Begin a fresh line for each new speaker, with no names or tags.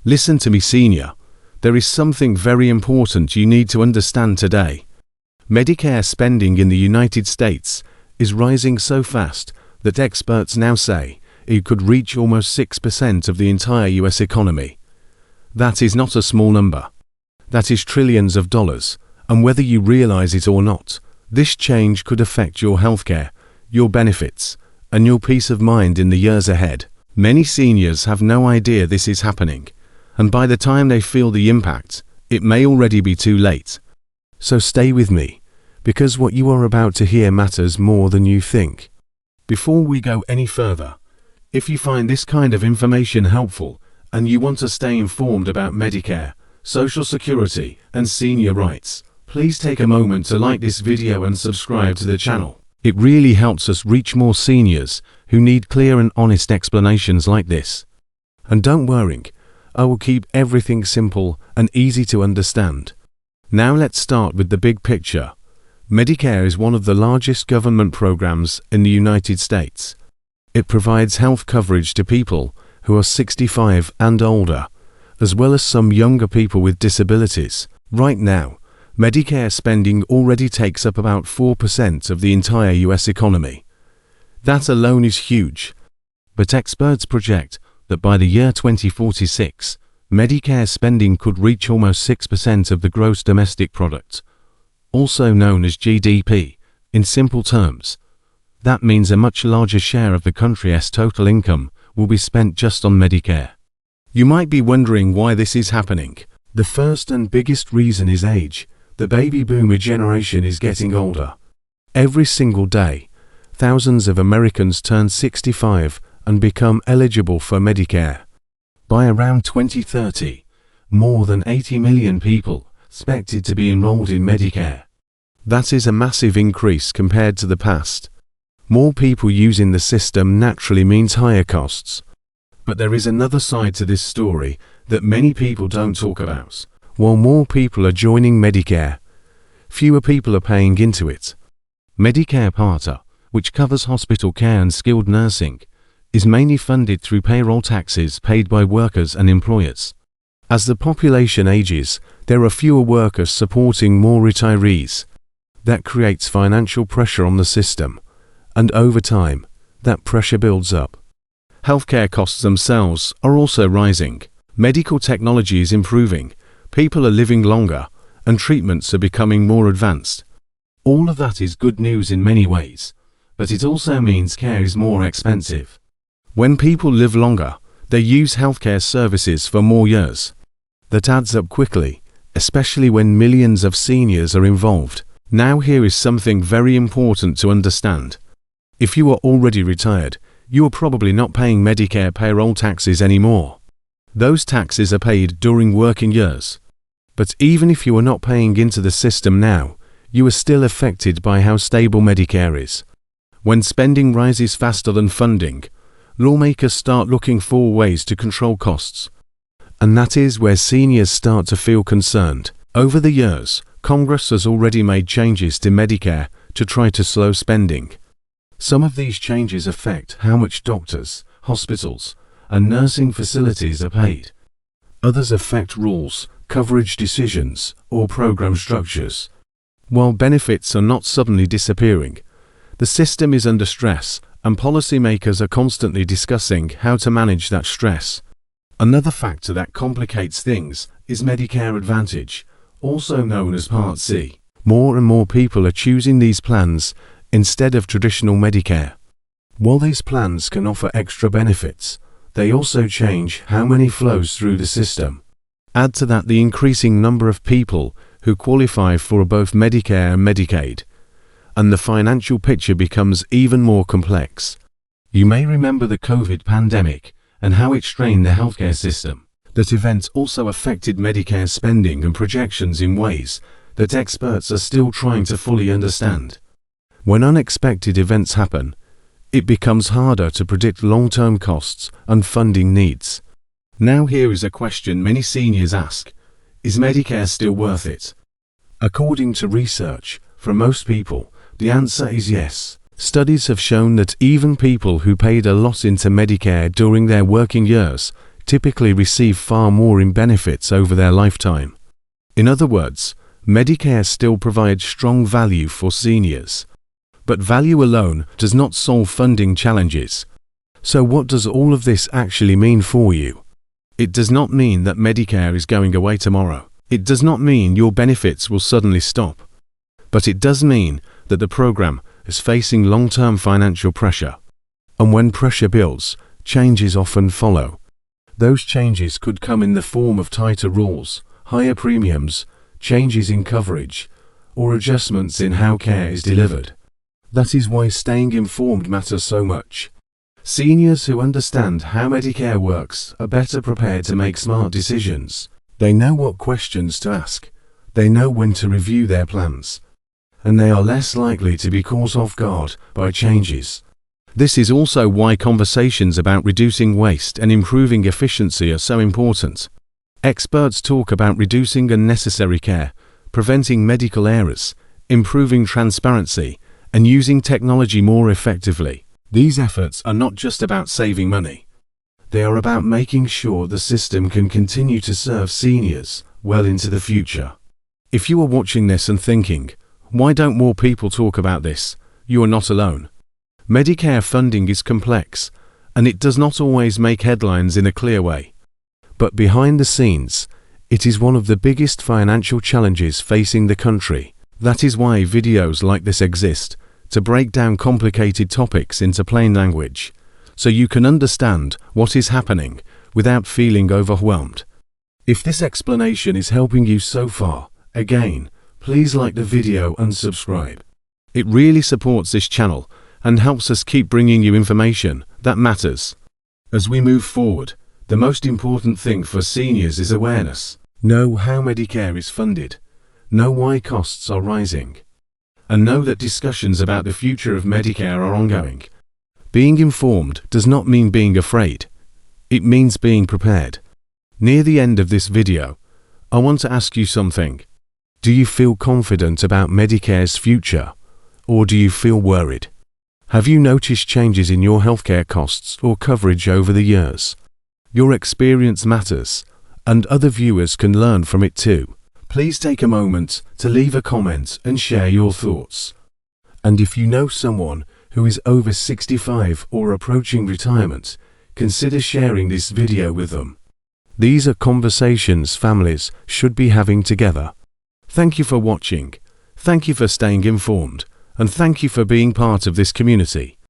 Listen to me, senior. There is something very important you need to understand today. Medicare spending in the United States is rising so fast that experts now say it could reach almost 6% of the entire US economy. That is not a small number. That is trillions of dollars, and whether you realize it or not, this change could affect your healthcare, your benefits, and your peace of mind in the years ahead. Many seniors have no idea this is happening, and by the time they feel the impact, it may already be too late. So stay with me, because what you are about to hear matters more than you think. Before we go any further, if you find this kind of information helpful and you want to stay informed about Medicare, Social Security, and senior rights, please take a moment to like this video and subscribe to the channel. It really helps us reach more seniors who need clear and honest explanations like this. And don't worry, I will keep everything simple and easy to understand. Now let's start with the big picture. Medicare is one of the largest government programs in the United States. It provides health coverage to people who are 65 and older, as well as some younger people with disabilities. Right now, Medicare spending already takes up about 4% of the entire US economy. That alone is huge. But experts project that by the year 2046, Medicare spending could reach almost 6% of the gross domestic product, also known as GDP. In simple terms, that means a much larger share of the country's total income will be spent just on Medicare. You might be wondering why this is happening. The first and biggest reason is age. The baby boomer generation is getting older. Every single day, thousands of Americans turn 65 and become eligible for Medicare. By around 2030, more than 80 million people expected to be enrolled in Medicare. That is a massive increase compared to the past. More people using the system naturally means higher costs. But there is another side to this story that many people don't talk about. While more people are joining Medicare, fewer people are paying into it. Medicare Part A, which covers hospital care and skilled nursing, is mainly funded through payroll taxes paid by workers and employers. As the population ages, there are fewer workers supporting more retirees. That creates financial pressure on the system, and over time, that pressure builds up. Healthcare costs themselves are also rising. Medical technology is improving, people are living longer, and treatments are becoming more advanced. All of that is good news in many ways, but it also means care is more expensive. When people live longer, they use healthcare services for more years. That adds up quickly, especially when millions of seniors are involved. Now here is something very important to understand. If you are already retired, you are probably not paying Medicare payroll taxes anymore. Those taxes are paid during working years. But even if you are not paying into the system now, you are still affected by how stable Medicare is. When spending rises faster than funding, lawmakers start looking for ways to control costs. And that is where seniors start to feel concerned. Over the years, Congress has already made changes to Medicare to try to slow spending. Some of these changes affect how much doctors, hospitals, and nursing facilities are paid. Others affect rules, coverage decisions, or program structures. While benefits are not suddenly disappearing, the system is under stress, and policymakers are constantly discussing how to manage that stress. Another factor that complicates things is Medicare Advantage, also known as Part C. More and more people are choosing these plans instead of traditional Medicare. While these plans can offer extra benefits, they also change how money flows through the system. Add to that the increasing number of people who qualify for both Medicare and Medicaid, and the financial picture becomes even more complex. You may remember the COVID pandemic and how it strained the healthcare system. That event also affected Medicare spending and projections in ways that experts are still trying to fully understand. When unexpected events happen, it becomes harder to predict long-term costs and funding needs. Now here is a question many seniors ask: is Medicare still worth it? According to research, for most people, the answer is yes. Studies have shown that even people who paid a lot into Medicare during their working years typically receive far more in benefits over their lifetime. In other words, Medicare still provides strong value for seniors. But value alone does not solve funding challenges. So what does all of this actually mean for you? It does not mean that Medicare is going away tomorrow. It does not mean your benefits will suddenly stop. But it does mean that the program is facing long-term financial pressure. And when pressure builds, changes often follow. Those changes could come in the form of tighter rules, higher premiums, changes in coverage, or adjustments in how care is delivered. That is why staying informed matters so much. Seniors who understand how Medicare works are better prepared to make smart decisions. They know what questions to ask. They know when to review their plans. And they are less likely to be caught off guard by changes. This is also why conversations about reducing waste and improving efficiency are so important. Experts talk about reducing unnecessary care, preventing medical errors, improving transparency, and using technology more effectively. These efforts are not just about saving money. They are about making sure the system can continue to serve seniors well into the future. If you are watching this and thinking, why don't more people talk about this? You are not alone. Medicare funding is complex, and it does not always make headlines in a clear way. But behind the scenes, it is one of the biggest financial challenges facing the country. That is why videos like this exist, to break down complicated topics into plain language, so you can understand what is happening without feeling overwhelmed. If this explanation is helping you so far, again, please like the video and subscribe. It really supports this channel and helps us keep bringing you information that matters. As we move forward, the most important thing for seniors is awareness. Know how Medicare is funded. Know why costs are rising. And know that discussions about the future of Medicare are ongoing. Being informed does not mean being afraid. It means being prepared. Near the end of this video, I want to ask you something. Do you feel confident about Medicare's future? Or do you feel worried? Have you noticed changes in your healthcare costs or coverage over the years? Your experience matters, and other viewers can learn from it too. Please take a moment to leave a comment and share your thoughts. And if you know someone who is over 65 or approaching retirement, consider sharing this video with them. These are conversations families should be having together. Thank you for watching. Thank you for staying informed. And thank you for being part of this community.